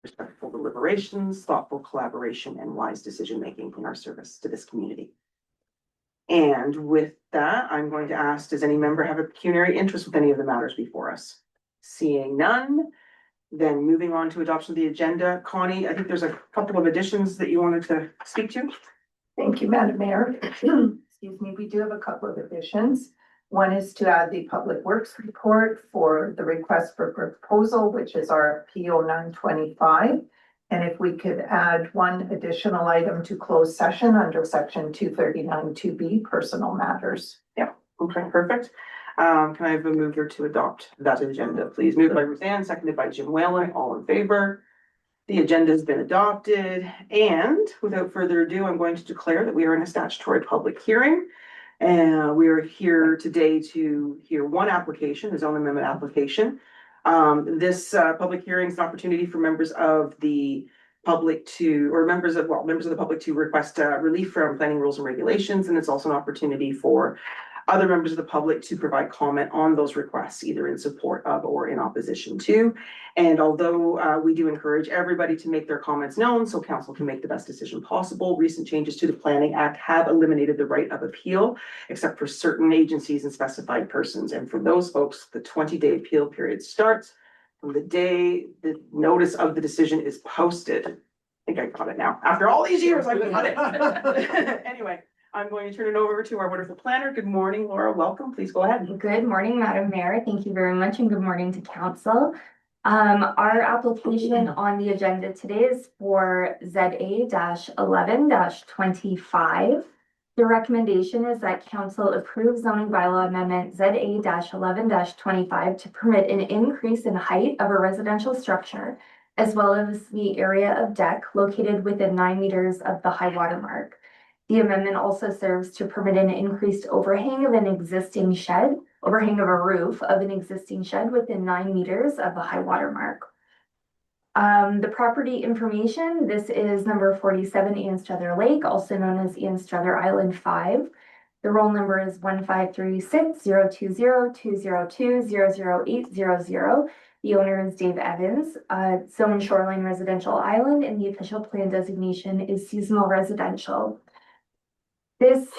respectful deliberations, thoughtful collaboration, and wise decision-making in our service to this community. And with that, I'm going to ask, does any member have a pecuniary interest with any of the matters before us? Seeing none, then moving on to adoption of the agenda. Connie, I think there's a couple of additions that you wanted to speak to. Thank you, Madam Mayor. Excuse me, we do have a couple of additions. One is to add the Public Works report for the request for proposal, which is our PO 925. And if we could add one additional item to close session under section 239 2B, personal matters. Yeah, okay, perfect. Can I have a mover to adopt that agenda, please? Moved by Ruthann, seconded by Jim Whalen, all in favor. The agenda has been adopted, and without further ado, I'm going to declare that we are in a statutory public hearing. And we are here today to hear one application, the zone amendment application. This public hearing is an opportunity for members of the public to, or members of the public to request relief from planning rules and regulations. And it's also an opportunity for other members of the public to provide comment on those requests, either in support of or in opposition to. And although we do encourage everybody to make their comments known so council can make the best decision possible, recent changes to the Planning Act have eliminated the right of appeal, except for certain agencies and specified persons. And for those folks, the 20-day appeal period starts from the day the notice of the decision is posted. I think I got it now. After all these years, I've got it. Anyway. I'm going to turn it over to our wonderful planner. Good morning, Laura. Welcome. Please go ahead. Good morning, Madam Mayor. Thank you very much, and good morning to council. Our application on the agenda today is for ZA-11-25. The recommendation is that council approve zoning bylaw amendment ZA-11-25 to permit an increase in height of a residential structure, as well as the area of deck located within 9 meters of the high water mark. The amendment also serves to permit an increased overhang of a roof of an existing shed within 9 meters of the high water mark. The property information, this is number 47 Ian Struther Lake, also known as Ian Struther Island 5. The roll number is 153602020020080. The owner is Dave Evans. Zone shoreline residential island, and the official plan designation is seasonal residential. This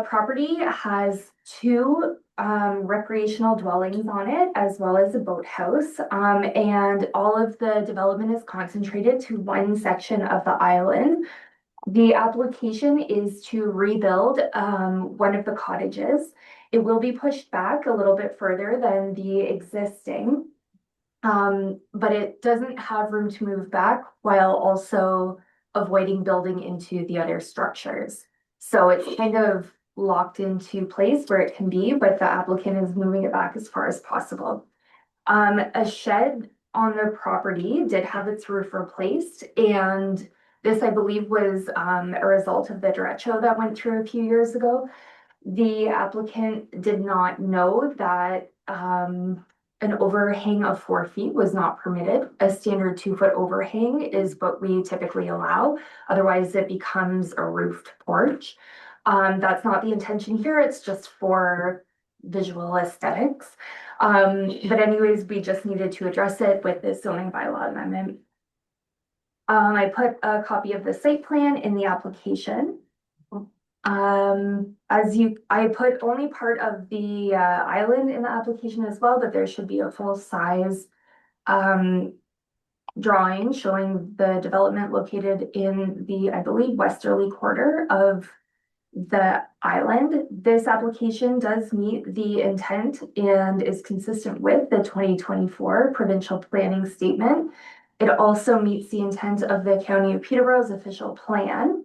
property has 2 recreational dwellings on it, as well as a boathouse, and all of the development is concentrated to one section of the island. The application is to rebuild one of the cottages. It will be pushed back a little bit further than the existing, but it doesn't have room to move back while also avoiding building into the other structures. So it's kind of locked into place where it can be, but the applicant is moving it back as far as possible. A shed on their property did have its roof replaced, and this, I believe, was a result of the derecho that went through a few years ago. The applicant did not know that an overhang of 4 feet was not permitted. A standard 2-foot overhang is what we typically allow. Otherwise, it becomes a roofed porch. That's not the intention here. It's just for visual aesthetics. But anyways, we just needed to address it with this zoning bylaw amendment. I put a copy of the site plan in the application. I put only part of the island in the application as well, but there should be a full size drawing showing the development located in the, I believe, westerly quarter of the island. This application does meet the intent and is consistent with the 2024 provincial planning statement. It also meets the intent of the County of Peterborough's official plan.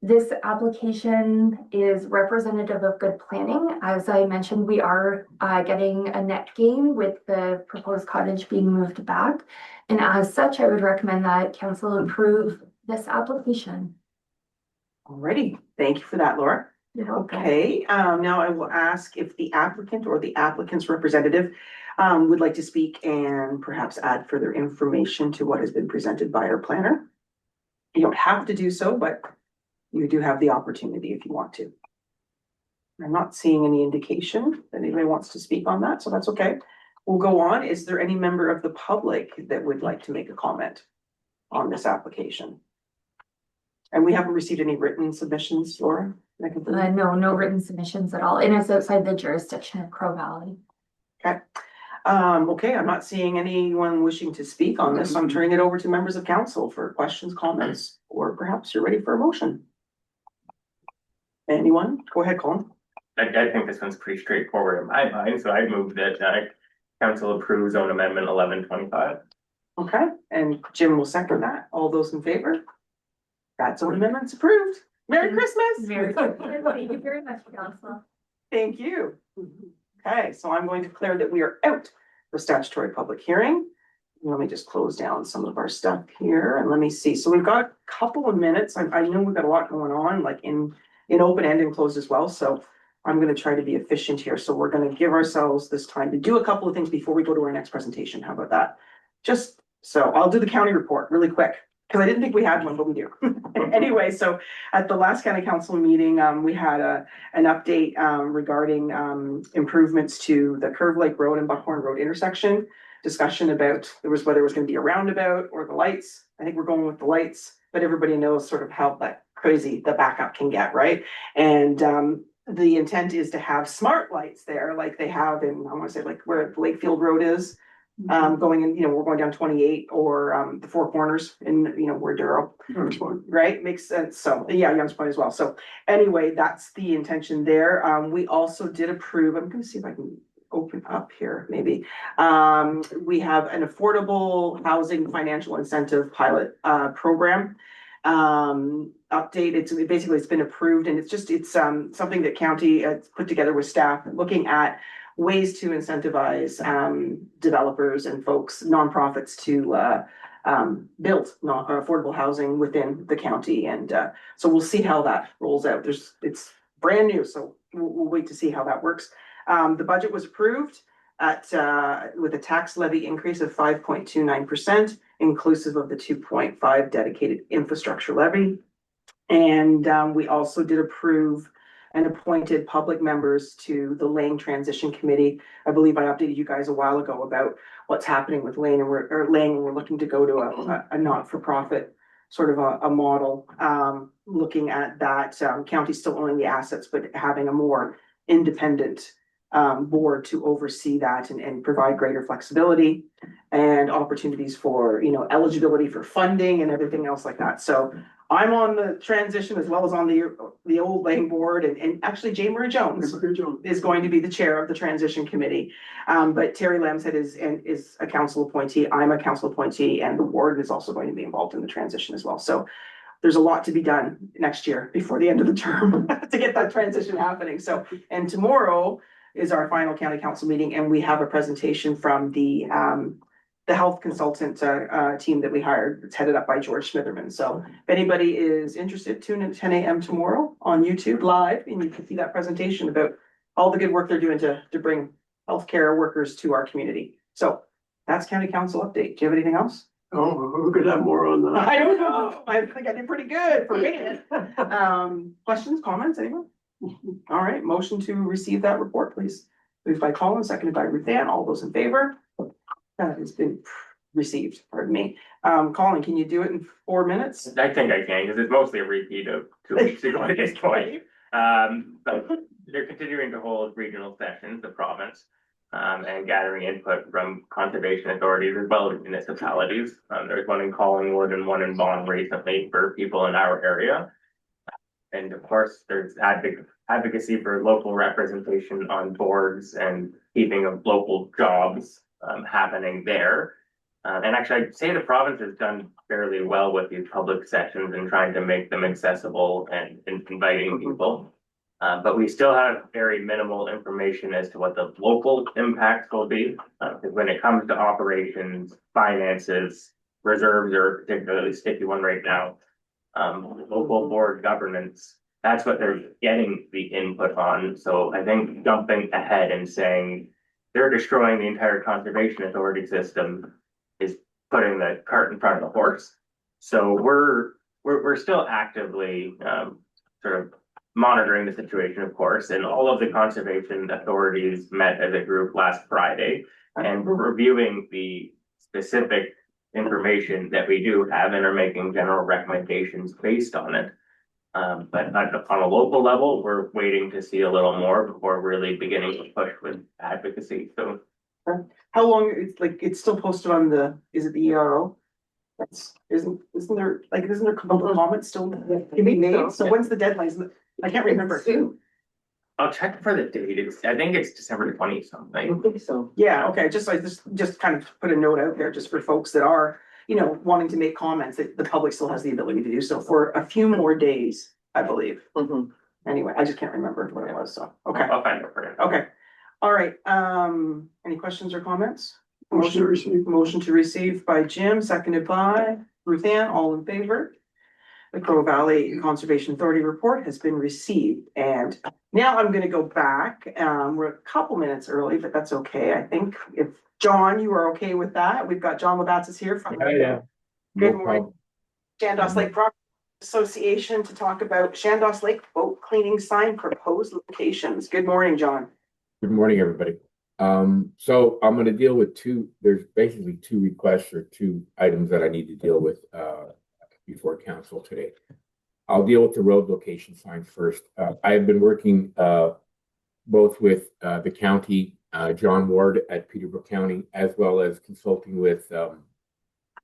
This application is representative of good planning. As I mentioned, we are getting a net gain with the proposed cottage being moved back. And as such, I would recommend that council approve this application. Alrighty, thank you for that, Laura. Okay, now I will ask if the applicant or the applicant's representative would like to speak and perhaps add further information to what has been presented by our planner. You don't have to do so, but you do have the opportunity if you want to. I'm not seeing any indication that anybody wants to speak on that, so that's okay. we'll go on. Is there any member of the public that would like to make a comment on this application? And we haven't received any written submissions, Laura? No written submissions at all, and it's outside the jurisdiction of Crowe Valley. Okay, I'm not seeing anyone wishing to speak on this. So I'm turning it over to members of council for questions, comments, or perhaps you're ready for a motion. Anyone? Go ahead, Colin. I think this one's pretty straightforward in my mind, so I move that council approves zone amendment 1125. Okay, and Jim will second that. All those in favor? That zone amendment's approved. Merry Christmas. Very good. Thank you very much, council. Thank you. Okay, so I'm going to declare that we are out for statutory public hearing. Let me just close down some of our stuff here and let me see. So we've got a couple of minutes. I know we've got a lot going on, like in open and in closed as well. So I'm going to try to be efficient here. So we're going to give ourselves this time to do a couple of things before we go to our next presentation. How about that? Just so I'll do the county report really quick because I didn't think we had one, but we do. Anyway, so at the last county council meeting, we had an update regarding improvements to the Curve Lake Road and Buckhorn Road intersection. Discussion about whether it was going to be a roundabout or the lights. I think we're going with the lights, but everybody knows sort of how that crazy the backup can get, right? And the intent is to have smart lights there, like they have in, I want to say, like where Lakefield Road is, going in, we're going down 28 or the Four Corners in, where Durrow, right? Makes sense. So yeah, Young's Point as well. So anyway, that's the intention there. We also did approve, I'm going to see if I can open up here, maybe. We have an affordable housing financial incentive pilot program update. It's been approved, and it's something that county put together with staff looking at ways to incentivize developers and folks, nonprofits to build affordable housing within the county. And so we'll see how that rolls out. It's brand new, so we'll wait to see how that works. The budget was approved at with a tax levy increase of 5.29%, inclusive of the 2.5 dedicated infrastructure levy. And we also did approve and appointed public members to the Lane Transition Committee. I believe I updated you guys a while ago about what's happening with Lane, and we're looking to go to a not-for-profit sort of a model, looking at that county still owning the assets, but having a more independent board to oversee that and provide greater flexibility and opportunities for, eligibility for funding and everything else like that. So I'm on the transition as well as on the old Lane board, and actually Jay Murray Jones is going to be the chair of the transition committee. But Terry Lamshead is a council appointee. I'm a council appointee, and the board is also going to be involved in the transition as well. So there's a lot to be done next year before the end of the term to get that transition happening. So, and tomorrow is our final county council meeting, and we have a presentation from the health consultant team that we hired. It's headed up by George Smitherman. So if anybody is interested, tune in at 10 a.m. tomorrow on YouTube live, and you can see that presentation about all the good work they're doing to bring healthcare workers to our community. So that's county council update. Do you have anything else? Oh, we could have more on that. I don't know. I think I did pretty good for me. Questions, comments, anyone? All right, motion to receive that report, please. Moved by Colin, seconded by Ruth Ann. All those in favor? That has been received, pardon me. Colin, can you do it in 4 minutes? I think I can, because it's mostly a repeat of 2 weeks ago at this point. But they're continuing to hold regional sessions, the province, and gathering input from conservation authorities as well as municipalities. There's one in Collingwood and one in Vaughan recently for people in our area. And of course, there's advocacy for local representation on boards and keeping of local jobs happening there. And actually, I'd say the province has done fairly well with these public sessions and trying to make them accessible and inviting people. But we still have very minimal information as to what the local impacts will be. Because when it comes to operations, finances, reserves are a particularly sticky one right now. Local board governance, that's what they're getting the input on. So I think jumping ahead and saying they're destroying the entire conservation authority system is putting the cart in front of the horse. So we're still actively sort of monitoring the situation, of course, and all of the conservation authorities met as a group last Friday and reviewing the specific information that we do have and are making general recommendations based on it. But on a local level, we're waiting to see a little more before really beginning to push with advocacy. So How long, it's still posted on is it the ERO? Isn't there public comment still can be made? So when's the deadline? I can't remember. Soon. I'll check for the date. I think it's December 20 something. think so. Yeah, okay, just kind of put a note out there just for folks that are, wanting to make comments, that the public still has the ability to do so for a few more days, I believe. Anyway, I just can't remember what it was, so, okay, I'll find it for you. okay. All right, any questions or comments? Motion to receive. Motion to receive by Jim, seconded by Ruth Ann, all in favor. The Crowe Valley Conservation Authority report has been received, and now I'm gonna go back. We're a couple minutes early, but that's okay. I think if John, you are okay with that, we've got John Lovatsis here from. Yeah. Good morning. Chandos Lake Property Association to talk about Chandos Lake boat cleaning sign proposed locations. Good morning, John. Good morning, everybody. So I'm going to deal with there's basically two requests or two items that I need to deal with before council today. I'll deal with the road location signs first. I have been working both with the county, John Ward at Peterborough County, as well as consulting with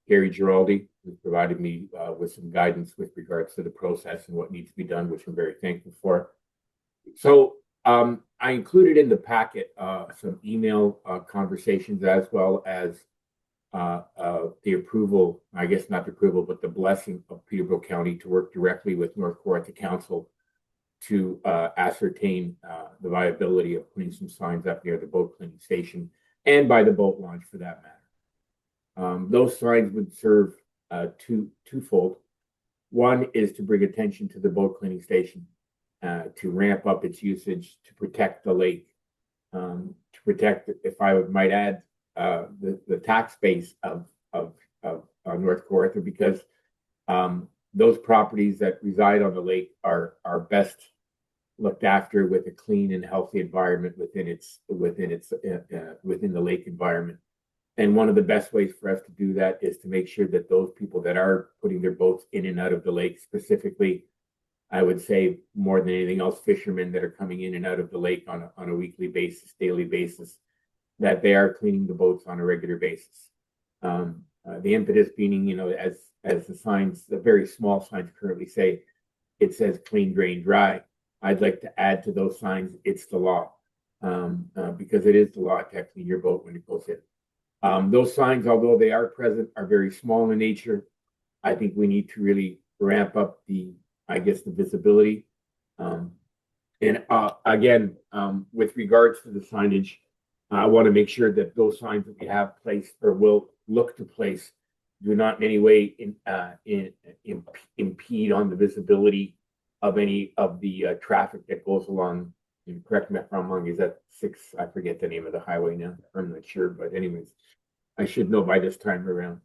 Gary Giraldi, who provided me with some guidance with regards to the process and what needs to be done, which I'm very thankful for. So I included in the packet some email conversations, as well as the approval, I guess not the approval, but the blessing of Peterborough County to work directly with North Kawartha Council to ascertain the viability of putting some signs up near the boat cleaning station and by the boat launch for that matter. Those signs would serve twofold. One is to bring attention to the boat cleaning station, to ramp up its usage, to protect the lake, to protect, if I might add, the tax base of North Kawartha, because those properties that reside on the lake are best looked after with a clean and healthy environment within the lake environment. And one of the best ways for us to do that is to make sure that those people that are putting their boats in and out of the lake, specifically, I would say more than anything else, fishermen that are coming in and out of the lake on a weekly basis, daily basis, that they are cleaning the boats on a regular basis. The impetus being, as the signs, the very small signs currently say, it says clean, drain, dry. I'd like to add to those signs, it's the law, because it is the law to clean your boat when it goes in. Those signs, although they are present, are very small in nature. I think we need to really ramp up the visibility. Again, with regards to the signage, I want to make sure that those signs that we have placed or will look to place do not in any way impede on the visibility of any of the traffic that goes along. And correct me if I'm wrong, is that 6? I forget the name of the highway now. I'm not sure, but anyways, I should know by this time around.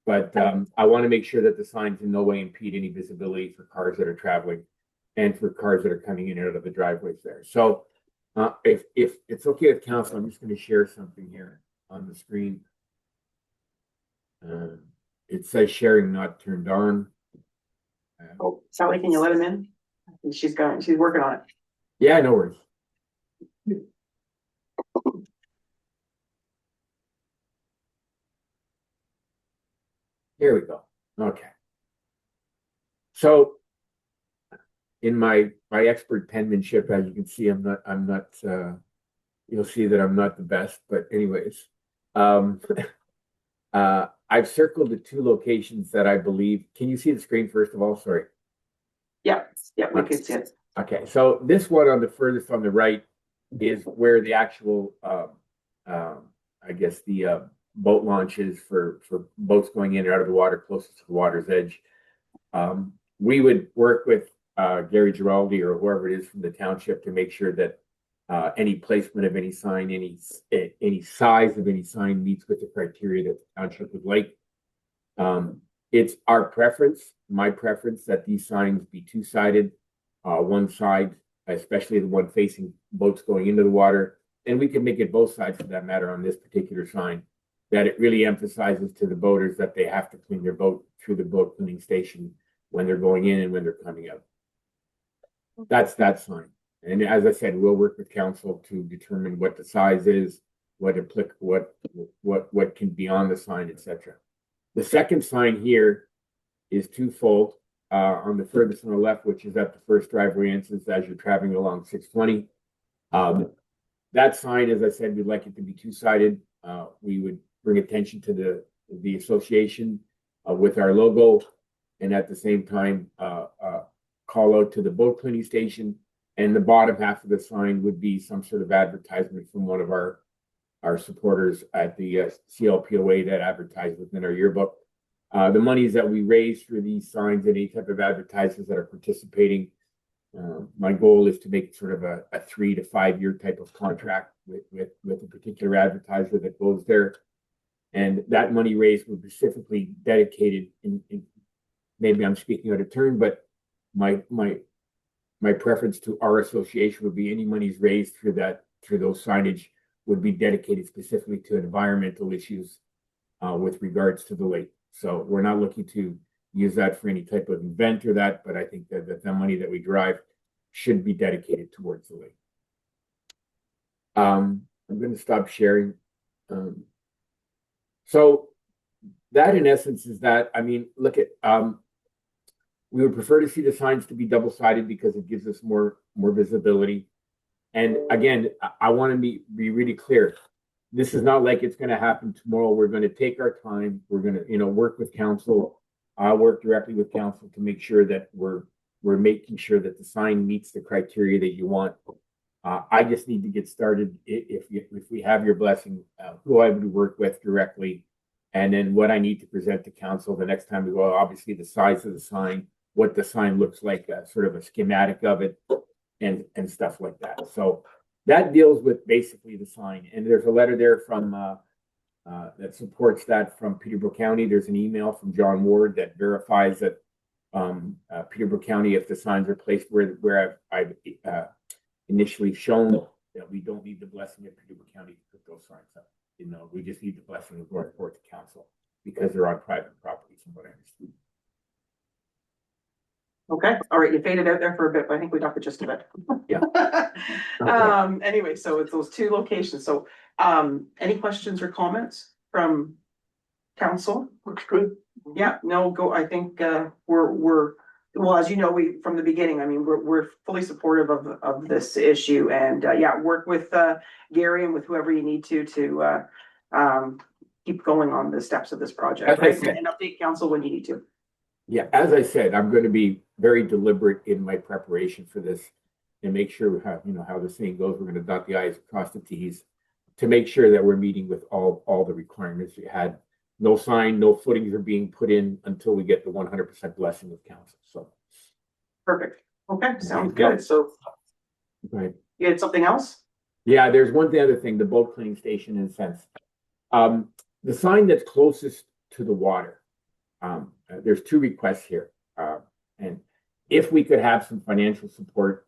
But I want to make sure that the signs in no way impede any visibility for cars that are traveling and for cars that are coming in and out of the driveways there. So if it's okay with council, I'm just going to share something here on the screen. It says sharing not turned on. Oh, Sally, can you let him in? I think she's working on it. Yeah, no worries. Here we go. Okay. So in my expert penmanship, as you can see, I'm not you'll see that I'm not the best, but anyways, I've circled the 2 locations that I believe. Can you see the screen first of all? Sorry. Yeah, we can see it. Okay, so this one on the furthest on the right is where the actual the boat launch is for boats going in and out of the water closest to the water's edge. We would work with Gary Giraldi or whoever it is from the township to make sure that any placement of any sign, any size of any sign meets with the criteria that the township would like. It's our preference, my preference, that these signs be 2-sided one side, especially the one facing boats going into the water. And we can make it both sides for that matter on this particular sign, that it really emphasizes to the boaters that they have to clean their boat through the boat cleaning station when they're going in and when they're coming out. That's that sign. And as I said, we'll work with council to determine what the size is, what can be on the sign, etc. The second sign here is twofold. On the furthest on the left, which is at the first driveway entrance as you're traveling along 620. That sign, as I said, we'd like it to be two-sided. We would bring attention to the association with our logo, and at the same time call out to the boat cleaning station. And the bottom half of the sign would be some sort of advertisement from one of our supporters at the CLPOA that advertised within our yearbook. The monies that we raise through these signs and any type of advertisers that are participating, my goal is to make sort of a 3 to 5 year type of contract with a particular advertiser that goes there. And that money raised would be specifically dedicated in maybe I'm speaking out of turn, but my preference to our association would be any monies raised through those signage would be dedicated specifically to environmental issues with regards to the lake. So we're not looking to use that for any type of event or that, but I think that the money that we derive should be dedicated towards the lake. I'm going to stop sharing. So that in essence is that, I mean, look at, we would prefer to see the signs to be double-sided because it gives us more visibility. And again, I want to be really clear. This is not like it's going to happen tomorrow. We're going to take our time. We're going to, work with council. I'll work directly with council to make sure that we're making sure that the sign meets the criteria that you want. I just need to get started. If we have your blessing, who I would work with directly, and then what I need to present to council the next time we go. Obviously, the size of the sign, what the sign looks like, sort of a schematic of it, and stuff like that. So that deals with basically the sign. And there's a letter there from that supports that from Peterborough County. There's an email from John Ward that verifies that Peterborough County, if the signs are placed where I've initially shown that we don't need the blessing of Peterborough County to put those signs up. We just need the blessing of North Port to council because they're on private property, from what I understand. Okay, all right, you faded out there for a bit, but I think we got the gist of it. Yeah. Anyway, so it's those two locations. So, any questions or comments from council? Looks good. Yeah, no, go, I think, we're, well, as you know, from the beginning, I mean, we're fully supportive of this issue and, yeah, work with, Gary and with whoever you need to keep going on the steps of this project, right? And update council when you need to. Yeah, as I said, I'm going to be very deliberate in my preparation for this and make sure we have, how the saying goes, we're going to dot the I's, cross the T's to make sure that we're meeting with all the requirements we had. No sign, no footings are being put in until we get the 100% blessing of council. So Perfect. Okay, sounds Yeah. good. So right. you had something else? Yeah, there's other thing, the boat cleaning station in a sense. The sign that's closest to the water, there's two requests here. And if we could have some financial support,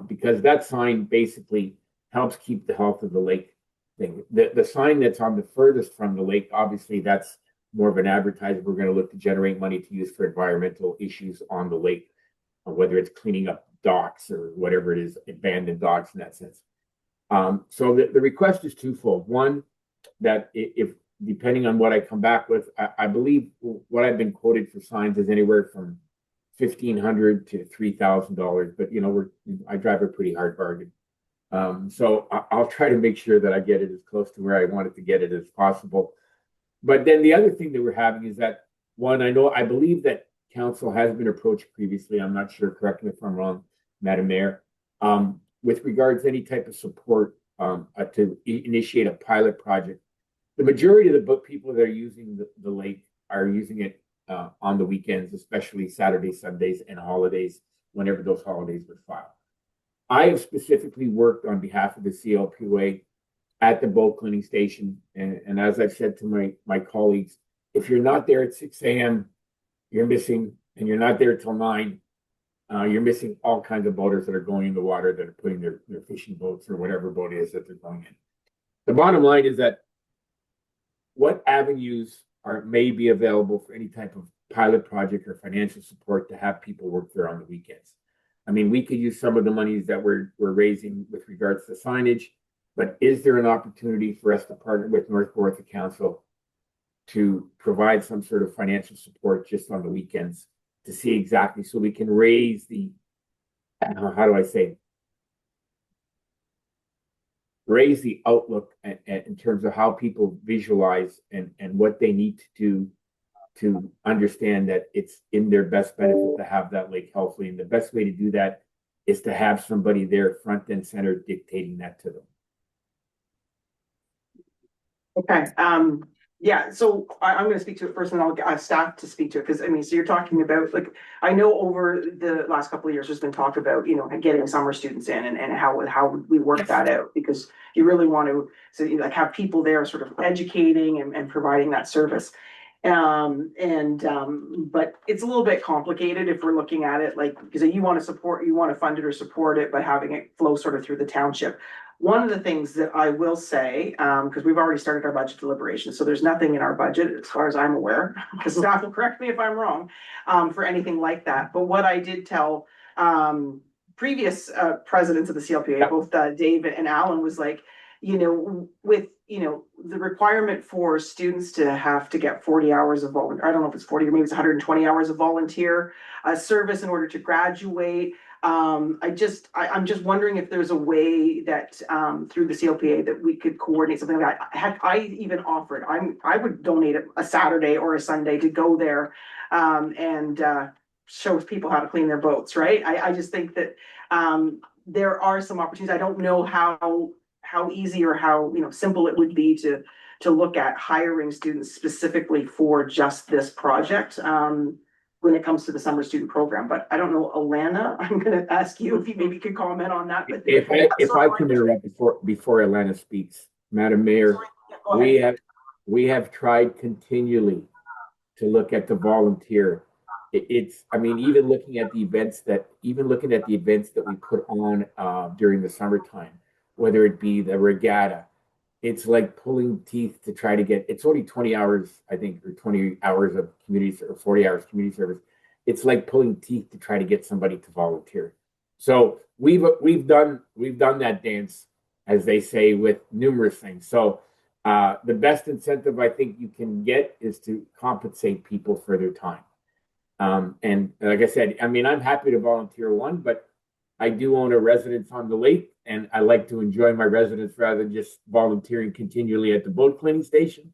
because that sign basically helps keep the health of the lake thing. The sign that's on the furthest from the lake, obviously that's more of an advertisement. We're going to look to generate money to use for environmental issues on the lake, whether it's cleaning up docks or whatever it is, abandoned docks in that sense. So the request is twofold. One, that if depending on what I come back with, I believe what I've been quoted for signs is anywhere from $1,500 to $3,000. But I drive a pretty hard bargain, so I'll try to make sure that I get it as close to where I want it to get it as possible. But then the other thing that we're having is that one, I believe that council has been approached previously. I'm not sure. Correct me if I'm wrong, Madam Mayor. With regards to any type of support to initiate a pilot project. The majority of the people that are using the lake are using it on the weekends, especially Saturdays, Sundays, and holidays, whenever those holidays would fall. I have specifically worked on behalf of the CLPOA at the boat cleaning station. And as I've said to my colleagues, if you're not there at 6 a.m., you're missing, and you're not there till 9, You're missing all kinds of boaters that are going in the water that are putting their fishing boats or whatever boat it is that they're going in. The bottom line is that what avenues may be available for any type of pilot project or financial support to have people work there on the weekends. I mean, we could use some of the monies that we're raising with regards to signage, but is there an opportunity for us to partner with North Kawartha Council to provide some sort of financial support just on the weekends to see exactly so we can raise the, how do I say, raise the outlook in terms of how people visualize and what they need to do to understand that it's in their best benefit to have that lake healthy. And the best way to do that is to have somebody there front and center dictating that to them. Okay, yeah, so I'm gonna speak to it first and I'll get staff to speak to it, because I mean, so you're talking about, like, I know over the last couple of years, there's been talk about, you know, getting summer students in and how we work that out, because you really want to, so you like have people there sort of educating and providing that service. But it's a little bit complicated if we're looking at it like, because you want to fund it or support it, but having it flow sort of through the township. One of the things that I will say, because we've already started our budget deliberations, so there's nothing in our budget as far as I'm aware, because staff will correct me if I'm wrong, for anything like that. But what I did tell previous presidents of the CLPOA, both David and Alan, was like, you know, with, you know, the requirement for students to have to get 40 hours of volunteer, I don't know if it's 40 or maybe it's 120 hours of volunteer service in order to graduate. I'm just wondering if there's a way that through the CLPA that we could coordinate something like that. Heck, I even offered, I would donate a Saturday or a Sunday to go there and show people how to clean their boats, right? I just think that there are some opportunities. I don't know how easy or how, you know, simple it would be to look at hiring students specifically for just this project when it comes to the summer student program. But I don't know, Alana, I'm gonna ask you if you maybe could comment on that. But If I can interrupt before Alana speaks, Madam Mayor, we have tried continually to look at the volunteer. I mean, even looking at the events that we put on during the summertime, whether it be the regatta, it's like pulling teeth to try to get, it's only 20 hours, I think, or 20 hours of community or 40 hours community service. It's like pulling teeth to try to get somebody to volunteer. So we've done that dance, as they say, with numerous things. So the best incentive I think you can get is to compensate people for their time. And like I said, I mean, I'm happy to volunteer one, but I do own a residence on the lake, and I like to enjoy my residence rather than just volunteering continually at the boat cleaning station.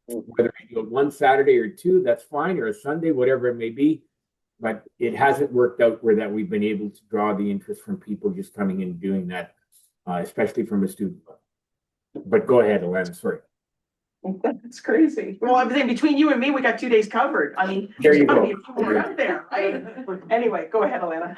Whether I do it one Saturday or two, that's fine, or a Sunday, whatever it may be. But it hasn't worked out where that we've been able to draw the interest from people just coming in and doing that, especially from a student. But go ahead, Alana, sorry. That's crazy. Well, I'm saying between you and me, we got 2 days covered. I mean, There you there's gotta go. be a few more out there, right? Anyway, go ahead, Alana.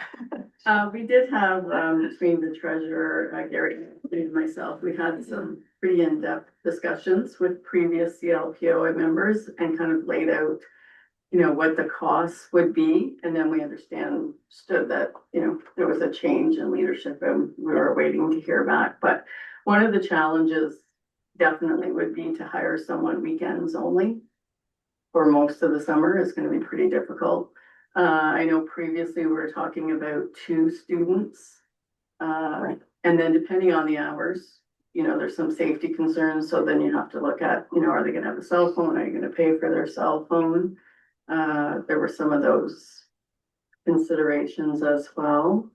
We did have, between the treasurer, Gary, and myself, we had some pretty in-depth discussions with previous CLPOA members and kind of laid out, you know, what the costs would be. And then we understood that, you know, there was a change in leadership and we were waiting to hear back. But one of the challenges definitely would be to hire someone weekends only for most of the summer is going to be pretty difficult. I know previously we were talking about 2 students. And then depending on the hours, you know, there's some safety concerns. So then you have to look at, you know, are they going to have a cell phone? Are you going to pay for their cell phone? There were some of those considerations as well.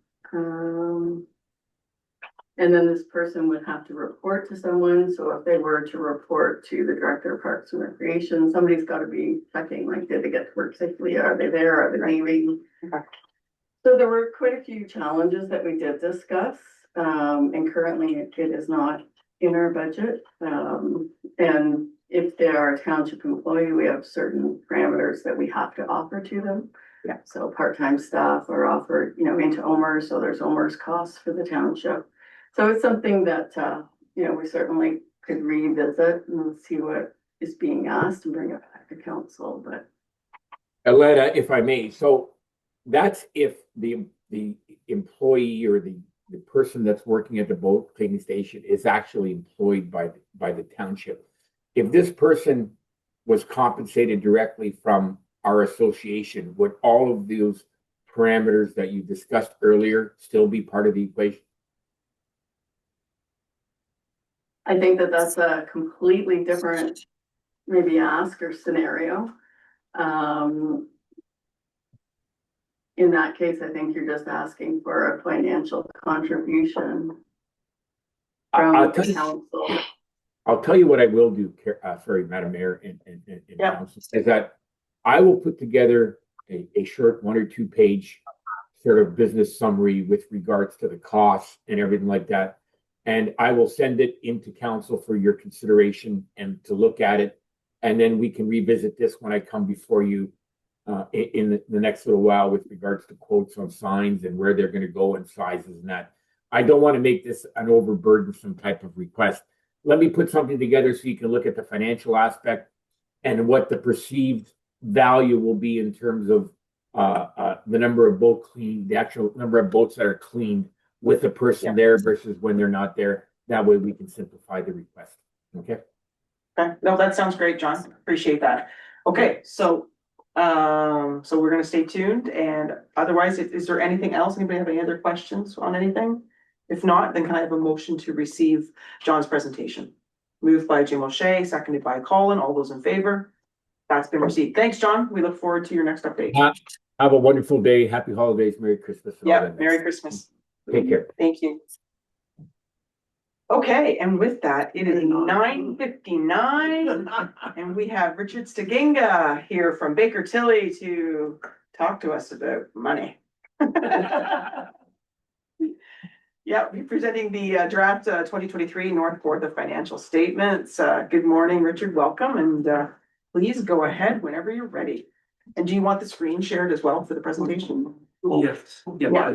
And then this person would have to report to someone. So if they were to report to the director of Parks and Recreation, somebody's got to be checking, like, did they get to work safely? Are they there? Are they leaving? Okay. So there were quite a few challenges that we did discuss. And currently it is not in our budget. And if they are a township employee, we have certain parameters that we have to offer to them. Yeah. So part-time staff are offered, you know, into OMERS. So there's OMERS costs for the township. So it's something that, you know, we certainly could revisit and see what is being asked and bring it back to council, but. Alana, if I may, so that's if the employee or the person that's working at the boat cleaning station is actually employed by the township. If this person was compensated directly from our association, would all of those parameters that you discussed earlier still be part of the equation? I think that that's a completely different maybe ask or scenario. In that case, I think you're just asking for a financial contribution I'll from tell the you, council. I'll tell you what I will do, sorry, Madam Mayor and Yeah. council, is that I will put together a short 1 or 2 page sort of business summary with regards to the costs and everything like that. And I will send it into council for your consideration and to look at it. And then we can revisit this when I come before you in the next little while with regards to quotes on signs and where they're going to go and sizes and that. I don't want to make this an overburdensome type of request. Let me put something together so you can look at the financial aspect and what the perceived value will be in terms of the number of boat cleaned, the actual number of boats that are cleaned with the person there versus when they're not there. That way we can simplify the request. Okay. Okay, no, that sounds great, John. Appreciate that. Okay, so we're gonna stay tuned, and otherwise, is there anything else? Anybody have any other questions on anything? If not, then can I have a motion to receive John's presentation? Moved by Jim O'Shea, seconded by Colin. All those in favor? That's been received. Thanks, John. We look forward to your next update. Have a wonderful day. Happy holidays. Merry Christmas. And all Yeah, that nice Merry stuff. Christmas. Take care. Thank you. Okay, and with that, it is 9:59, and we have Richard Steiginga here from Baker Tilly to talk to us about money. Yeah, we're presenting the draft 2023 North Kawartha financial statements. Good morning, Richard. Welcome, and please go ahead whenever you're ready. And do you want the screen shared as well for the presentation? Yes. Yeah,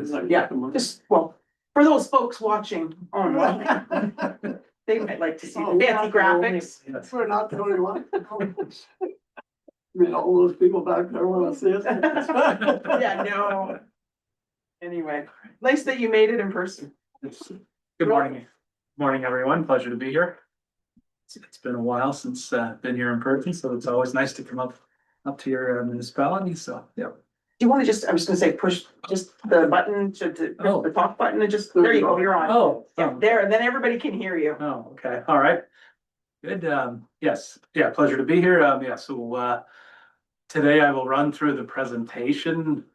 just, well, for those folks watching online, they might like to see the fancy graphics. We're not the only one. I mean, all those people back there wanna see us. Yeah, no. Anyway, nice that you made it in person. Good morning. Morning, everyone. Pleasure to be here. It's been a while since been here in person, so it's always nice to come up to your municipality. So, yeah. Do you want to just, I was gonna say, push just the button to Oh. the top button and just, there you go, you're on. Oh, Yeah, there, and then everybody can hear you. Oh, okay. All right. Good. Yes. Yeah. Pleasure to be here. Yeah. So, today I will run through the presentation,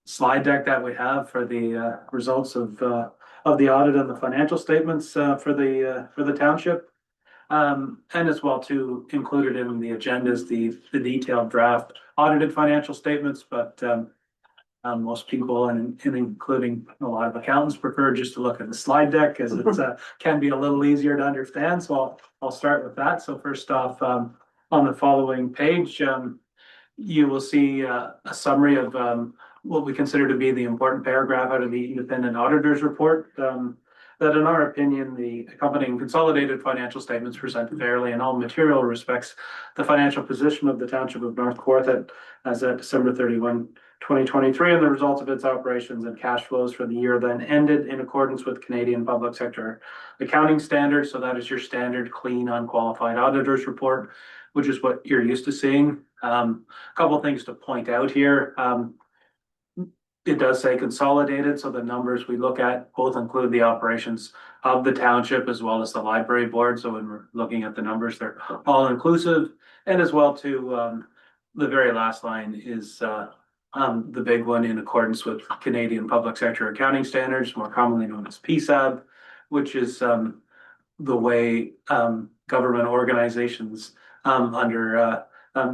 slide deck that we have for the, results of the audit and the financial statements, for the township. And as well to included in the agenda is the detailed draft audited financial statements, but most people and including a lot of accountants prefer just to look at the slide deck as it can be a little easier to understand. So I'll start with that. So first off, on the following page, you will see a summary of what we consider to be the important paragraph out of the independent auditor's report. That in our opinion, the accompanying consolidated financial statements present fairly in all material respects the financial position of the Township of North Kawartha as at December 31, 2023, and the results of its operations and cash flows for the year then ended in accordance with Canadian public sector accounting standards. So that is your standard clean, unqualified auditor's report, which is what you're used to seeing. A couple of things to point out here. It does say consolidated, so the numbers we look at both include the operations of the township as well as the library board. So when we're looking at the numbers, they're all inclusive. And as well to the very last line is the big one in accordance with Canadian public sector accounting standards, more commonly known as PSAB, which is the way government organizations under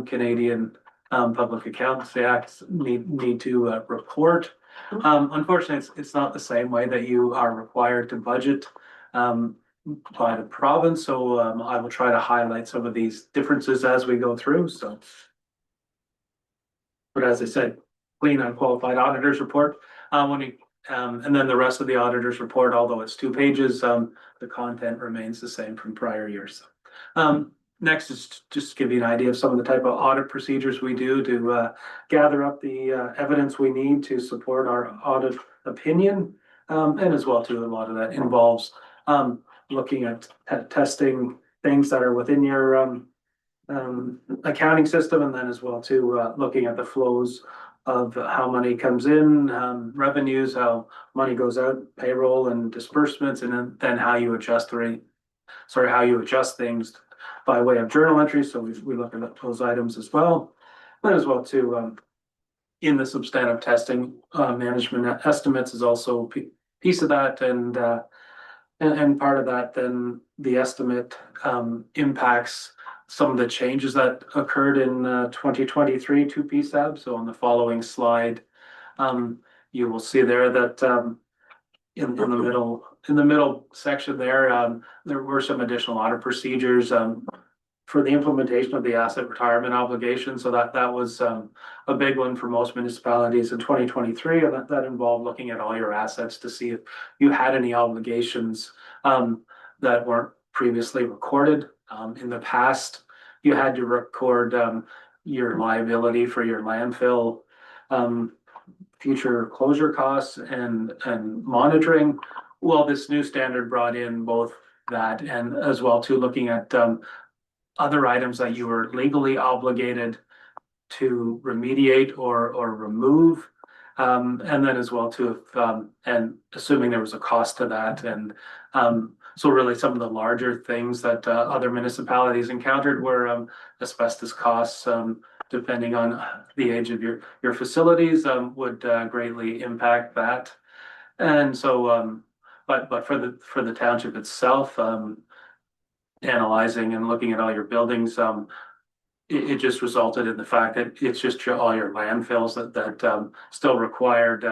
Canadian Public Accounts Act need to report. Unfortunately, it's not the same way that you are required to budget by the province. So I will try to highlight some of these differences as we go through. So, but as I said, clean unqualified auditor's report. And then the rest of the auditor's report, although it's 2 pages, the content remains the same from prior years. next is just to give you an idea of some of the type of audit procedures we do to gather up the evidence we need to support our audit opinion. And as well too, a lot of that involves looking at testing things that are within your accounting system, and then as well too, looking at the flows of how money comes in, revenues, how money goes out, payroll and disbursements, and then how you adjust how you adjust things by way of journal entries. So we look at those items as well. Then as well too, in the substantive testing, management estimates is also a piece of that, and part of that, then the estimate impacts some of the changes that occurred in 2023 to PSAB. So on the following slide, you will see there that in the middle section there, there were some additional audit procedures for the implementation of the asset retirement obligation. So that was a big one for most municipalities in 2023, and that involved looking at all your assets to see if you had any obligations that weren't previously recorded. In the past, you had to record your liability for your landfill, future closure costs and monitoring. Well, this new standard brought in both that and as well too looking at other items that you were legally obligated to remediate or remove. And then as well too, if, and assuming there was a cost to that. And so really some of the larger things that other municipalities encountered were asbestos costs, depending on the age of your facilities, would greatly impact that. And so, but for the township itself, analyzing and looking at all your buildings, it just resulted in the fact that it's just all your landfills that still required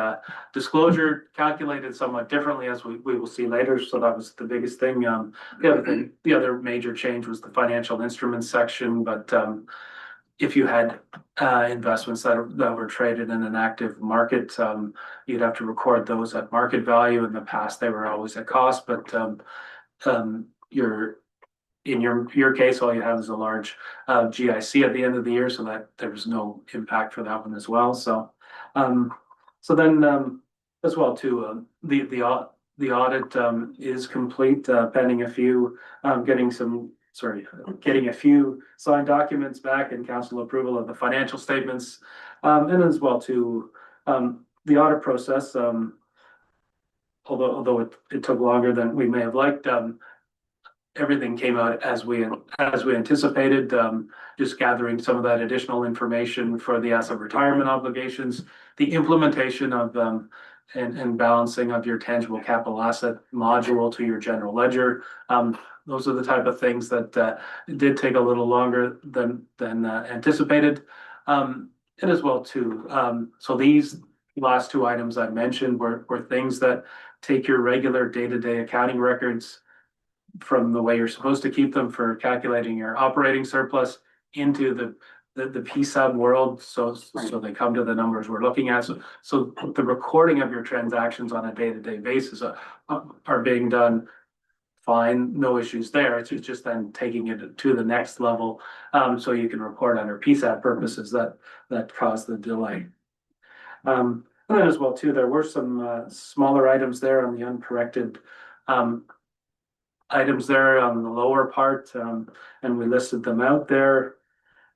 disclosure, calculated somewhat differently, as we will see later. So that was the biggest thing. The other major change was the financial instruments section. But if you had investments that were traded in an active market, you'd have to record those at market value. In the past, they were always at cost, but in your case, all you have is a large GIC at the end of the year, so that there was no impact for that one as well. So, then as well too, the audit is complete, pending a few getting a few signed documents back and council approval of the financial statements, and as well too, the audit process, although it took longer than we may have liked. Everything came out as we anticipated, just gathering some of that additional information for the asset retirement obligations, the implementation of and balancing of your tangible capital asset module to your general ledger. Those are the type of things that did take a little longer than anticipated. And as well too, so these last two items I mentioned were things that take your regular day-to-day accounting records from the way you're supposed to keep them for calculating your operating surplus into the PSAB world. So they come to the numbers we're looking at. So the recording of your transactions on a day-to-day basis are being done fine, no issues there. It's just then taking it to the next level, so you can report under PSAB purposes that caused the delay. And then as well too, there were some smaller items there on the uncorrected items there on the lower part, and we listed them out there.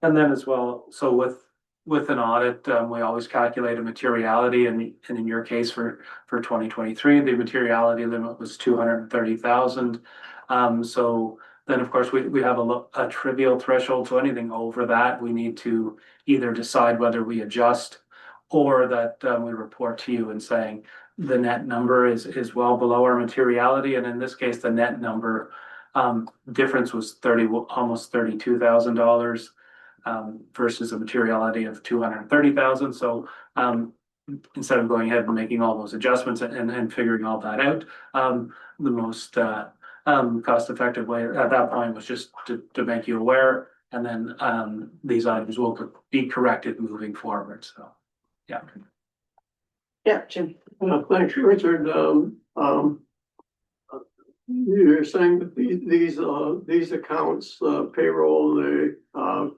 And then as well, so with an audit, we always calculate a materiality, and in your case for 2023, the materiality limit was 230,000. So then of course we have a trivial threshold, so anything over that we need to either decide whether we adjust or that we report to you and saying the net number is well below our materiality. And in this case, the net number difference was almost $32,000 versus a materiality of 230,000. So instead of going ahead and making all those adjustments and figuring all that out, the most cost-effective way at that point was just to make you aware, and then these items will be corrected moving forward. So, yeah. Yeah, Jim. Thanks, Richard. You're saying that these accounts, payroll, the,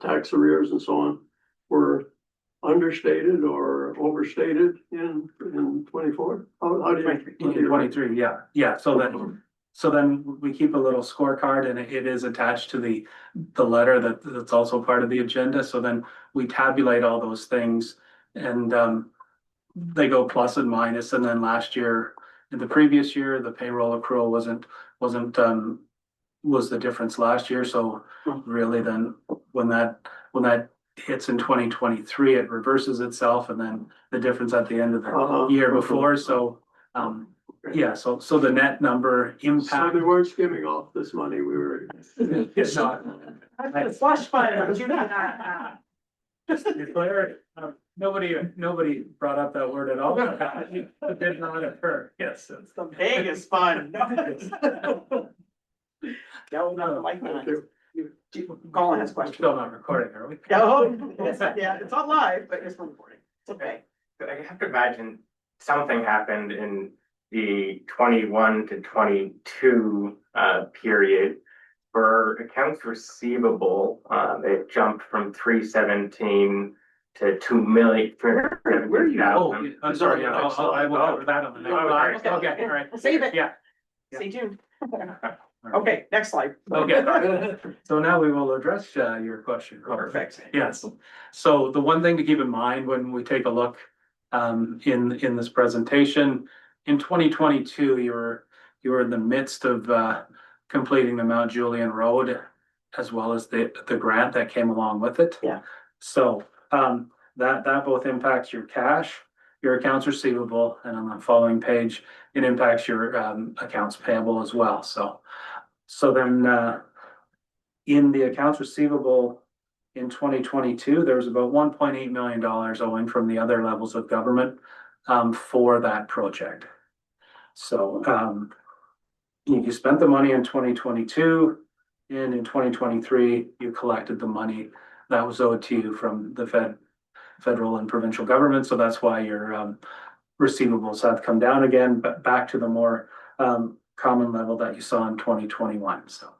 tax arrears and so on were understated or overstated in 24? How do you? In 23, yeah, so then we keep a little scorecard and it is attached to the letter that's also part of the agenda, so then we tabulate all those things and they go plus and minus, and then last year, in the previous year, the payroll accrual was the difference last year, so really then when that hits in 2023, it reverses itself, and then the difference at the end of the year before, so yeah, so the net number So impact. they weren't skimming off this money, we were. It's not. Slush fund, you Just to be clear, nobody brought up that word at all. It did not occur, yes. It's the Vegas fund. No, not like Thank that. you. Colin has We're questions. still not recording, are we? Yeah, it's not live, but it's recording. It's okay. But I have to imagine something happened in the 21 to 22 period. For accounts receivable, it jumped from 317 to 2 million. Where are you? Oh, I'm sorry, yeah, I will cover that on the next slide. Okay. Okay, all right. Save it. Yeah. Stay tuned. All right. Okay, next slide. Okay. So now we will address your question. Perfect. Yes, so the one thing to keep in mind when we take a look in this presentation, in 2022, you were in the midst of completing the Mount Julian Road as well as the grant that came along with it. Yeah. So that both impacts your cash, your accounts receivable, and on the following page, it impacts your accounts payable as well. So then in the accounts receivable in 2022, there was about $1.8 million owing from the other levels of government for that project. So you spent the money in 2022, and in 2023, you collected the money that was owed to you from the federal and provincial government. So that's why your receivables have come down again, but back to the more common level that you saw in 2021. So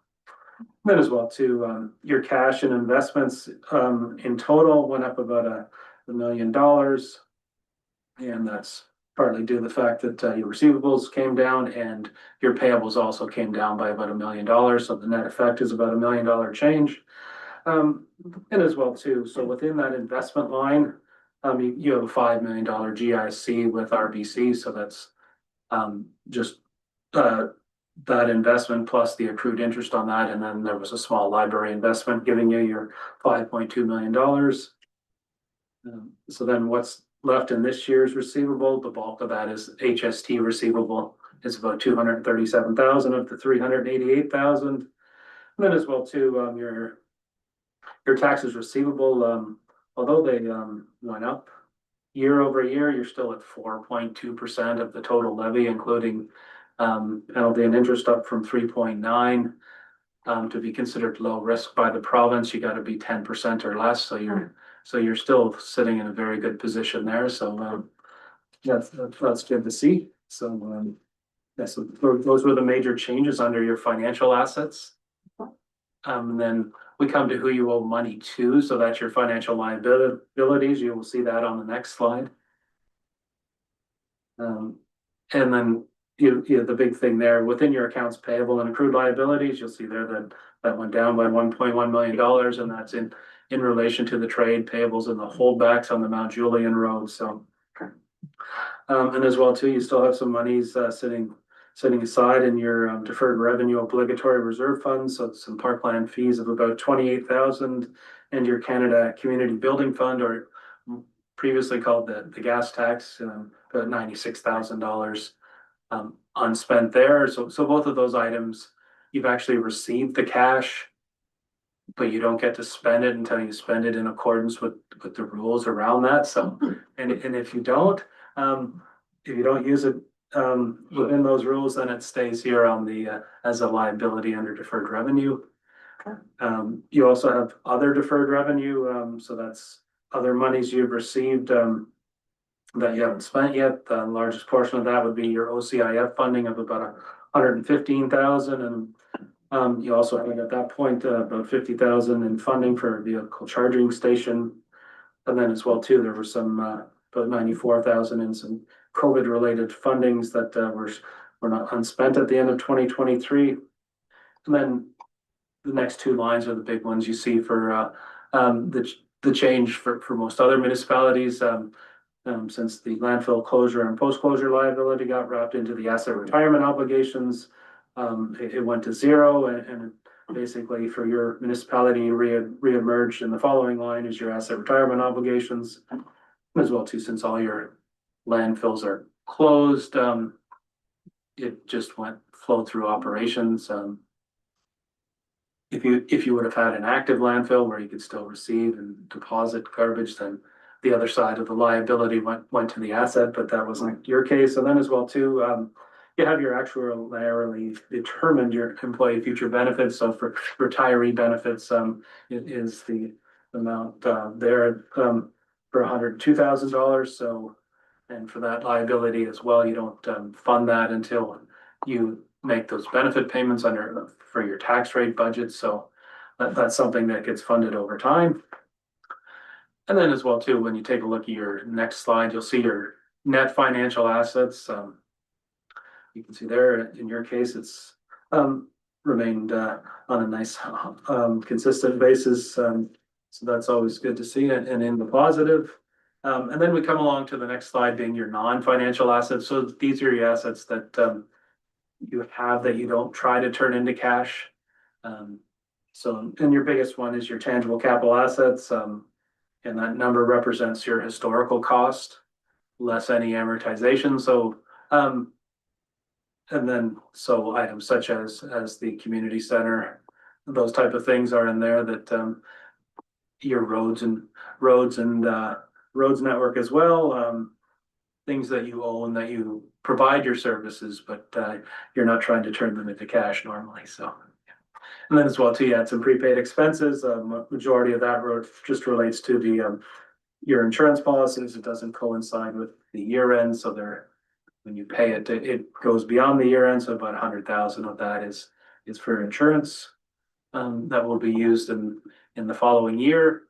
then as well too, your cash and investments in total went up about $1 million, and that's partly due to the fact that your receivables came down and your payables also came down by about $1 million. So the net effect is about $1 million change. And as well too, so within that investment line, you have a $5 million GIC with RBC, so that's just that investment plus the accrued interest on that, and then there was a small library investment giving you your $5.2 million. So then what's left in this year's receivable, the bulk of that is HST receivable. It's about 237,000 of the 388,000. And then as well too, your taxes receivable, although they went up year over year, you're still at 4.2% of the total levy, including penalty and interest, up from 3.9. To be considered low risk by the province, you got to be 10% or less. So you're still sitting in a very good position there. So that's good to see. So so those were the major changes under your financial assets. And then we come to who you owe money to. So that's your financial liabilities. You will see that on the next slide. And then the big thing there within your accounts payable and accrued liabilities, you'll see there that went down by $1.1 million, and that's in relation to the trade payables and the holdbacks on the Mount Julian Road. So, and as well too, you still have some monies sitting aside in your deferred revenue obligatory reserve funds. So some parkland fees of about 28,000, and your Canada Community Building Fund, or previously called the gas tax, about $96,000 unspent there. So both of those items, you've actually received the cash, but you don't get to spend it until you spend it in accordance with the rules around that. So, and if you don't use it within those rules, then it stays here on the as a liability under deferred revenue. You also have other deferred revenue, so that's other monies you've received that you haven't spent yet. The largest portion of that would be your OCIF funding of about 115,000, and you also had at that point about 50,000 in funding for a vehicle charging station. And then as well too, there were some about 94,000 in some COVID related fundings that were not unspent at the end of 2023. And then the next two lines are the big ones you see for the change for most other municipalities. Since the landfill closure and post-closure liability got wrapped into the asset retirement obligations, it went to zero, and basically for your municipality re-emerged in the following line is your asset retirement obligations, as well too, since all your landfills are closed, it just flowed through operations. If you would have had an active landfill where you could still receive and deposit garbage, then the other side of the liability went to the asset, but that wasn't your case. And then as well too, you have your actuarially determined your employee future benefits. So for retiree benefits, it is the amount there for $102,000. So, and for that liability as well, you don't fund that until you make those benefit payments for your tax rate budget. So that's something that gets funded over time. And then as well too, when you take a look at your next slide, you'll see your net financial assets. You can see there, in your case, it's remained on a nice consistent basis. So that's always good to see, and in the positive. And then we come along to the next slide being your non-financial assets. So these are your assets that you have that you don't try to turn into cash. And your biggest one is your tangible capital assets. And that number represents your historical cost, less any amortization. So, and then, so items such as the community center, those type of things are in there that, your roads network as well. Things that you own, that you provide your services, but, you're not trying to turn them into cash normally, so. And then as well too, you had some prepaid expenses. Majority of that just relates to your insurance policies. It doesn't coincide with the year end, so when you pay it, it goes beyond the year end. So about 100,000 of that is for insurance that will be used in the following year.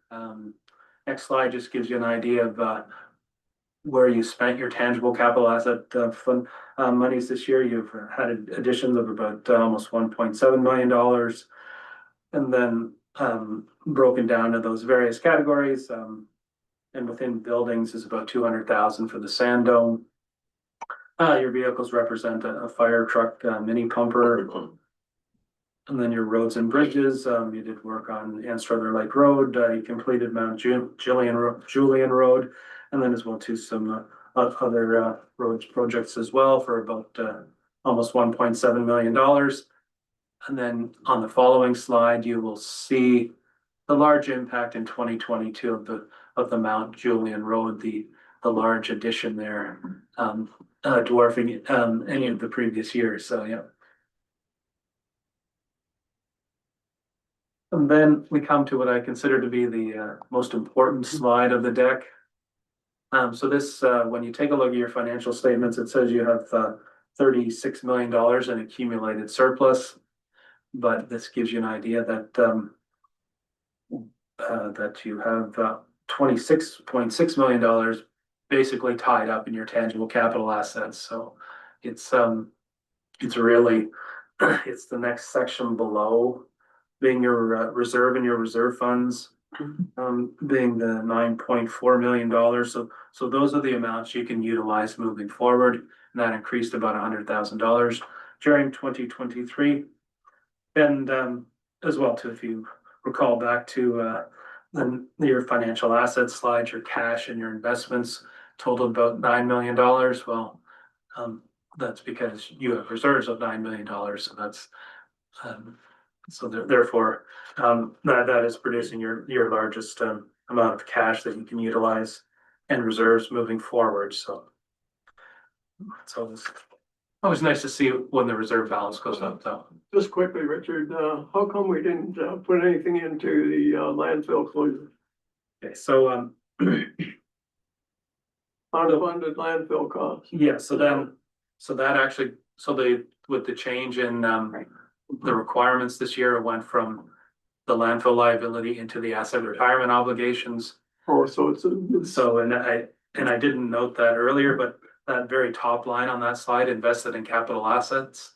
Next slide just gives you an idea of where you spent your tangible capital asset fund monies this year. You've had additions of about almost $1.7 million, and then broken down to those various categories. And within buildings is about 200,000 for the sand dome. Your vehicles represent a fire truck, mini pumper, and then your roads and bridges. You did work on Anstruther Lake Road. You completed Mount Julian Road. And then as well too some other road projects as well for about almost $1.7 million. And then on the following slide, you will see the large impact in 2022 of the Mount Julian Road, the large addition there, dwarfing any of the previous years. So yeah. And then we come to what I consider to be the most important slide of the deck. So this, when you take a look at your financial statements, it says you have $36 million in accumulated surplus, but this gives you an idea that that you have $26.6 million basically tied up in your tangible capital assets. So it's really it's the next section below, being your reserve and your reserve funds. Being the $9.4 million. So those are the amounts you can utilize moving forward. And that increased about $100,000 during 2023. And as well too, if you recall back to your financial assets slide, your cash and your investments totaled about $9 million. Well, that's because you have reserves of $9 million. So that's therefore, that is producing your largest amount of cash that you can utilize and reserves moving forward. So it's always nice to see when the reserve balance goes up, though. Just quickly, Richard, how come we didn't put anything into the landfill closure? Okay, so Unfunded landfill costs. yeah, so then So that actually, with the change in, Right. the requirements this year, it went from the landfill liability into the asset retirement obligations. Oh, so it's, So, and I didn't note that earlier, but that very top line on that slide, invested in capital assets,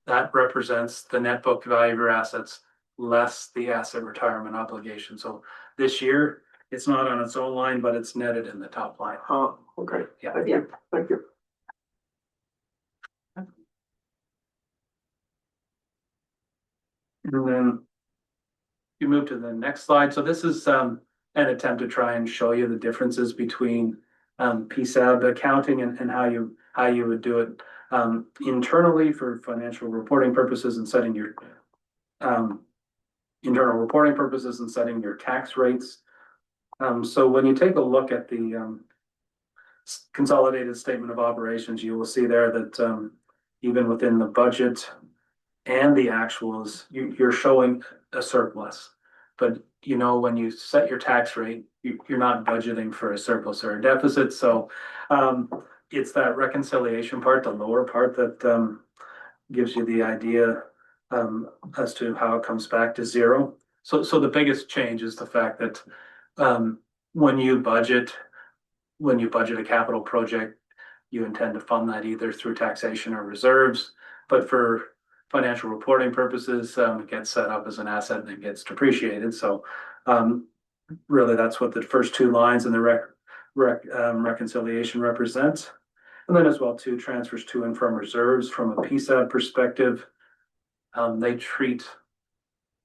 that represents the net book value of your assets less the asset retirement obligation. So this year, it's not on its own line, but it's netted in the top line. okay. Yeah. Thank you, thank you. And then you move to the next slide. So this is an attempt to try and show you the differences between PSAB accounting and how you would do it internally for financial reporting purposes and setting your internal reporting purposes and setting your tax rates. So when you take a look at the consolidated statement of operations, you will see there that even within the budget and the actuals, you're showing a surplus. But you know, when you set your tax rate, you're not budgeting for a surplus or a deficit. So it's that reconciliation part, the lower part, that gives you the idea as to how it comes back to zero. So the biggest change is the fact that when you budget a capital project, you intend to fund that either through taxation or reserves. But for financial reporting purposes, it gets set up as an asset and it gets depreciated. So really, that's what the first two lines in the reconciliation represents. And then as well, too, transfers to and from reserves from a PSAB perspective. They treat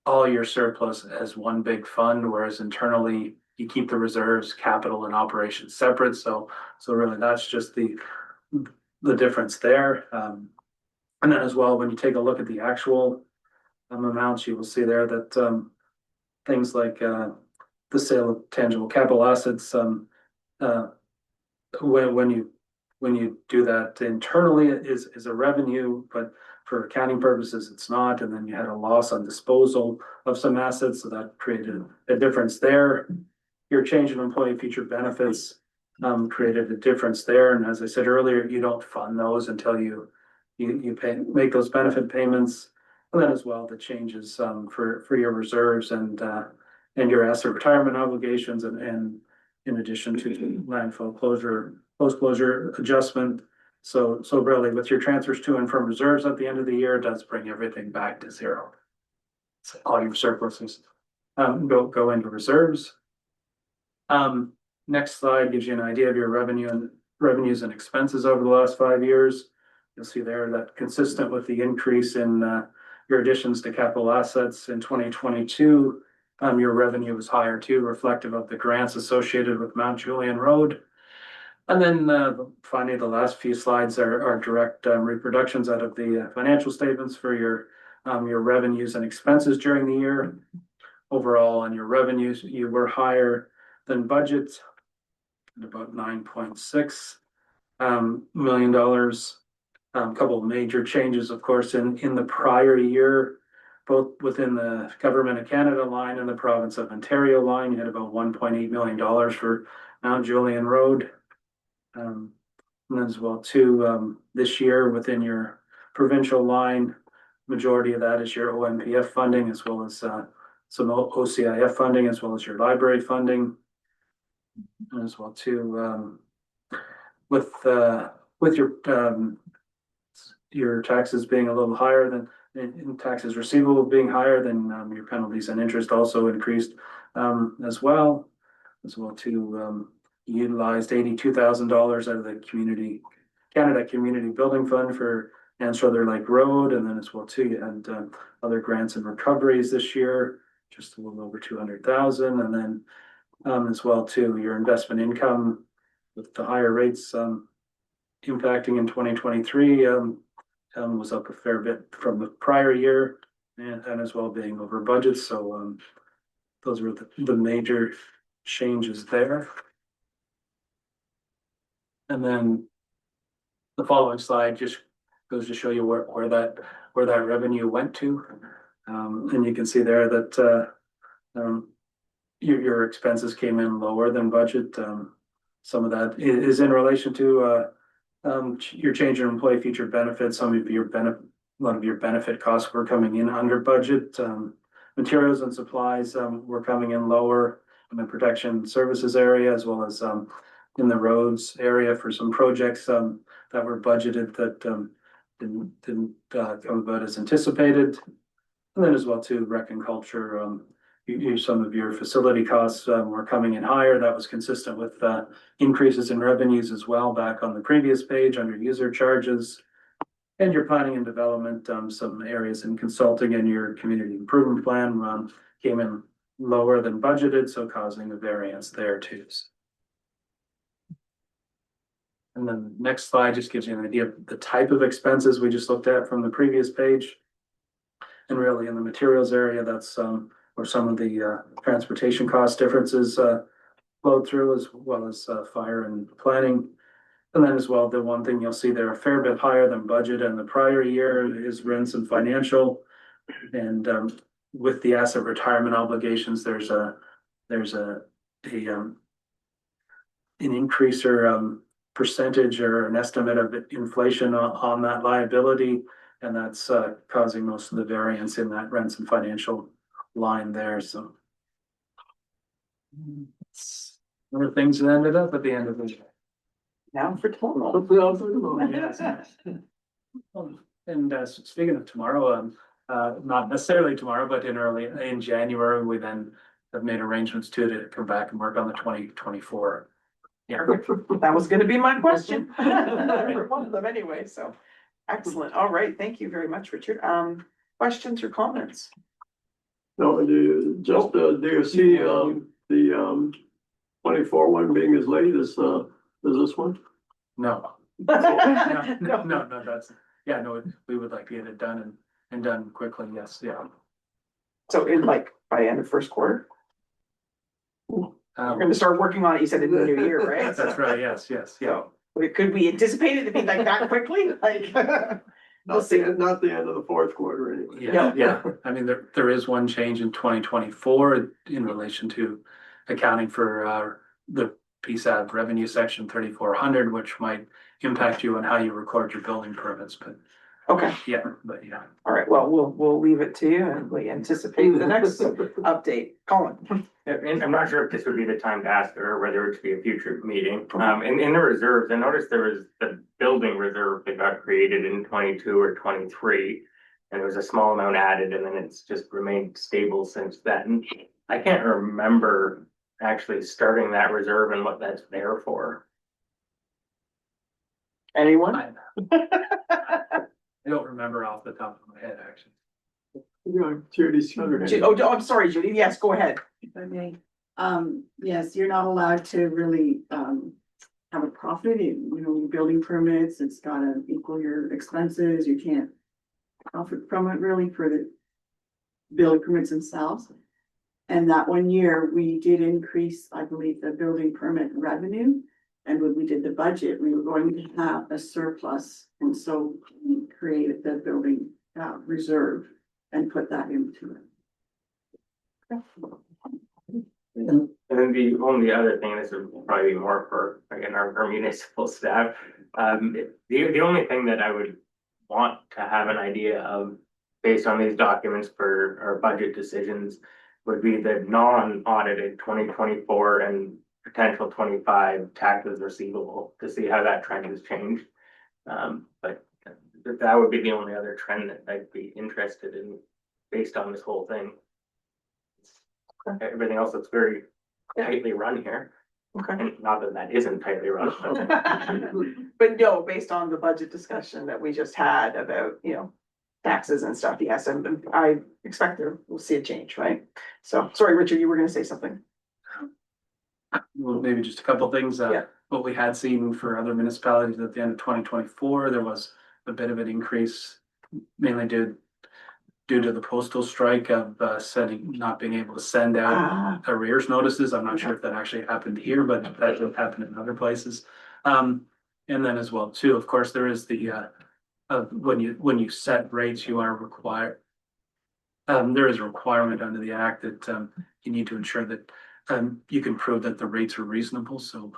all your surplus as one big fund, whereas internally you keep the reserves, capital, and operations separate. So really, that's just the difference there. And then as well, when you take a look at the actual amounts, you will see there that things like the sale of tangible capital assets, when you do that internally, it is a revenue, but for accounting purposes, it's not. And then you had a loss on disposal of some assets, so that created a difference there. Your change in employee feature benefits created a difference there. And as I said earlier, you don't fund those until you make those benefit payments. And then as well, the changes for your reserves and your asset retirement obligations, and in addition to landfill post-closure adjustment. So really, with your transfers to and from reserves at the end of the year, it does bring everything back to zero. So all your surpluses go into reserves. Next slide gives you an idea of your revenues and expenses over the last 5 years. You'll see there that consistent with the increase in your additions to capital assets in 2022, your revenue was higher too, reflective of the grants associated with Mount Julian Road. And then finally, the last few slides are direct reproductions out of the financial statements for your revenues and expenses during the year. Overall, on your revenues, you were higher than budget at about $9.6 million. A couple of major changes, of course, in the prior year, both within the Government of Canada line and the Province of Ontario line. You had about $1.8 million for Mount Julian Road. And as well, too, this year within your provincial line, majority of that is your OMPF funding, as well as some OCIF funding, as well as your library funding. And as well, too, with your taxes being a little higher than in taxes receivable being higher than your penalties and interest also increased as well too. Utilized $82,000 out of the Canada Community Building Fund for Anstruther Lake Road, and then as well too, you had other grants and recoveries this year, just a little over 200,000, and then as well too, your investment income with the higher rates impacting in 2023 was up a fair bit from the prior year, and as well being over budget. So those were the major changes there. And then the following slide just goes to show you where that revenue went to. And you can see there that your expenses came in lower than budget. Some of that is in relation to Your change in employee feature benefits, a lot of your benefit costs were coming in under budget. Materials and supplies, were coming in lower in the protection services area, as well as, in the roads area for some projects, that were budgeted that, didn't come about as anticipated. And then as well too, rec and culture, some of your facility costs, were coming in higher. That was consistent with, increases in revenues as well back on the previous page under user charges. And your planning and development, some areas in consulting and your community improvement plan, came in lower than budgeted, so causing a variance there too. And then the next slide just gives you an idea of the type of expenses we just looked at from the previous page. And really in the materials area, that's where some of the transportation cost differences flowed through, as well as fire and planning. And then as well, the one thing you'll see there a fair bit higher than budget and the prior year is rents and financial. And with the asset retirement obligations, there's an increase or percentage or an estimate of inflation on that liability. And that's causing most of the variance in that rents and financial line there. So one of the things that ended up at the end of the year. Now for tomorrow. And speaking of tomorrow, not necessarily tomorrow, but in January, we then have made arrangements to come back and work on the 2024. Yeah. That was gonna be my question. One of them anyway, so excellent. All right, thank you very much, Richard. Questions or comments? No, do you see, the 24 one being as late as this one? No. No, that's, yeah, no, we would like to get it done and done quickly, yes, yeah. So in like by end of first quarter, we're gonna start working on it, you said in the new year, right? That's right, yes, yeah. So, could we anticipate it to be like that quickly? Like, we'll see. Not the end of the fourth quarter anyway. Yeah. I mean, there is one change in 2024 in relation to accounting for the PSAB revenue section 3400, which might impact you on how you record your building permits, but Okay, yeah. all right, well, we'll leave it to you and we anticipate the next update. Colin. And I'm not sure if this would be the time to ask or whether it should be a future meeting. In the reserves, I noticed there was the building reserve that got created in 22 or 23. And there was a small amount added and then it's just remained stable since then. I can't remember actually starting that reserve and what that's there for. Anyone? I don't remember off the top of my head, actually. Yeah, Judy's Saturday. Oh, I'm sorry, Judy. Yes, go ahead. If I may, yes, you're not allowed to really, have a profit in, your building permits, it's gotta equal your expenses, you can't profit from it really for the building permits themselves. And that one year, we did increase, I believe, the building permit revenue. And when we did the budget, we were going to have a surplus, and so we created the building reserve and put that into it. And then the only other thing, this would probably be more for, again, our municipal staff. The only thing that I would want to have an idea of based on these documents for our budget decisions would be the non-audited 2024 and potential 25 taxes receivable to see how that trend has changed. But that would be the only other trend that I'd be interested in based on this whole thing. Everything else looks very tightly run here. Okay. And not that that isn't tightly run. But no, based on the budget discussion that we just had about, taxes and stuff, yes, and I expect we'll see a change, right? So, sorry, Richard, you were gonna say something. Well, maybe just a couple things. What we had seen for other municipalities at the end of 2024, there was a bit of an increase, mainly due to the postal strike of not being able to send out arrears notices. I'm not sure if that actually happened here, but that will happen in other places. And then as well too, of course, there is the when you set rates, you are required. There is a requirement under the act that you need to ensure that you can prove that the rates are reasonable. So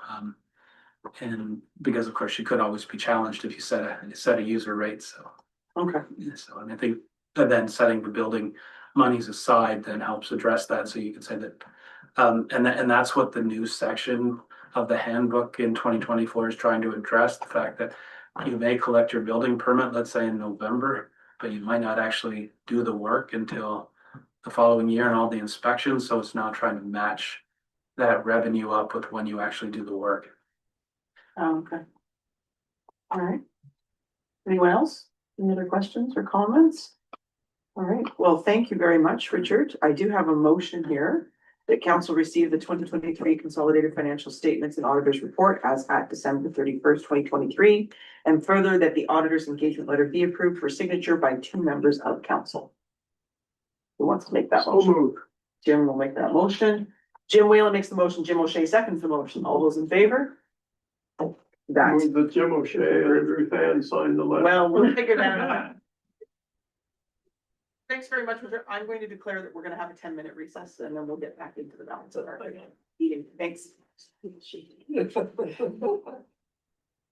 And because of course you could always be challenged if you set a user rate, so. Okay, Yeah, so and I think that then setting the building monies aside then helps address that, so you can say that. And that's what the new section of the handbook in 2024 is trying to address, the fact that you may collect your building permit, let's say in November, but you might not actually do the work until the following year and all the inspections, so it's now trying to match that revenue up with when you actually do the work. okay. All right. Anyone else? Any other questions or comments? All right, well, thank you very much, Richard. I do have a motion here that council receive the 2023 consolidated financial statements and auditors report as at December 31st, 2023, and further that the auditor's engagement letter be approved for signature by 2 members of council. Who wants to make that So motion? moved. Jim will make that motion. Jim Whalen makes the motion. Jim O'Shea seconds the motion. All those in favor? That, Move that Jim O'Shea and Andrew Fan signed the letter. well, we'll figure that out. Thanks very much, Richard. I'm going to declare that we're gonna have a 10-minute recess and then we'll get back into the balance of our meeting. Thanks.